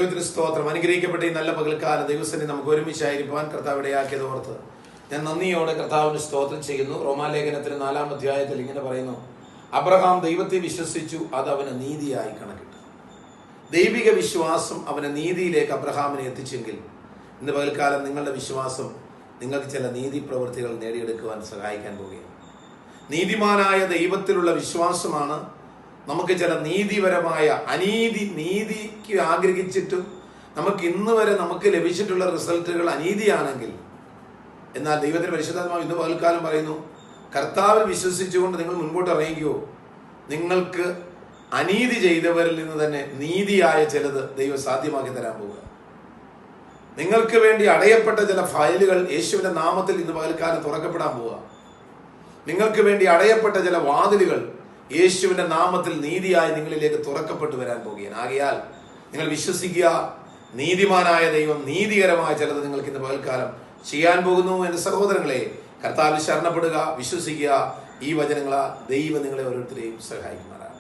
സ്തോത്രം. അനുഗ്രഹിക്കപ്പെട്ട ഈ നല്ല പകൽക്കാല ദിവസത്തിൽ നമുക്ക് ഒരുമിച്ചായിരിക്കാൻ കർത്താവ് ഇടയാക്കിയത് ഓർത്ത് ഞാൻ നന്ദിയോടെ കർത്താവിന് സ്തോത്രം ചെയ്യുന്നു. റോമാലേഖനത്തിന് 4-ാം അധ്യായത്തിൽ ഇങ്ങനെ പറയുന്നു, അബ്രഹാം ദൈവത്തെ വിശ്വസിച്ചു, അത് അവന് നീതിയായി കണക്കിട്ടു. ദൈവിക വിശ്വാസം അവനെ നീതിയിലേക്ക് അബ്രഹാമിനെ എത്തിച്ചെങ്കിൽ ഇന്ന് പകൽക്കാലം നിങ്ങളുടെ വിശ്വാസം നിങ്ങൾക്ക് ചില നീതി പ്രവൃത്തികൾ നേടിയെടുക്കുവാൻ സഹായിക്കാൻ പോവുകയാണ്. നീതിമാനായ ദൈവത്തിലുള്ള വിശ്വാസമാണ് നമുക്ക് ചില നീതിപരമായ നീതിക്ക് ആഗ്രഹിച്ചിട്ടും നമുക്ക് ഇന്ന് വരെ നമുക്ക് ലഭിച്ചിട്ടുള്ള റിസൾട്ടുകൾ അനീതിയാണെങ്കിൽ, എന്നാൽ ദൈവത്തിന്റെ പരിശുദ്ധാത്മാവ് ഇന്ന് പകൽക്കാലം പറയുന്നു, കർത്താവിൽ വിശ്വസിച്ചുകൊണ്ട് നിങ്ങൾ മുൻപോട്ട് ഇറങ്ങിക്കോ, നിങ്ങൾക്ക് അനീതി ചെയ്തവരിൽ നിന്ന് തന്നെ നീതിയായ ചിലത് ദൈവം സാധ്യമാക്കി തരാൻ പോവുക. നിങ്ങൾക്ക് വേണ്ടി അടയപ്പെട്ട ചില ഫയലുകൾ യേശുവിന്റെ നാമത്തിൽ ഇന്ന് പകൽക്കാലം തുറക്കപ്പെടാൻ പോവുക. നിങ്ങൾക്ക് വേണ്ടി അടയപ്പെട്ട ചില വാതിലുകൾ യേശുവിന്റെ നാമത്തിൽ നീതിയായി നിങ്ങളിലേക്ക് തുറക്കപ്പെട്ടു വരാൻ പോവുകയാണ്. ആകയാൽ നിങ്ങൾ വിശ്വസിക്കുക, നീതിമാനായ ദൈവം നീതികരമായ ചിലത് നിങ്ങൾക്ക് ഇന്ന് പകൽക്കാലം ചെയ്യാൻ പോകുന്നു. എന്റെ സഹോദരങ്ങളെ, കർത്താവിൽ ശരണപ്പെടുക, വിശ്വസിക്കുക. ഈ വചനങ്ങളാ ദൈവം നിങ്ങളെ ഓരോരുത്തരെയും സഹായിക്കുമാറാണ്.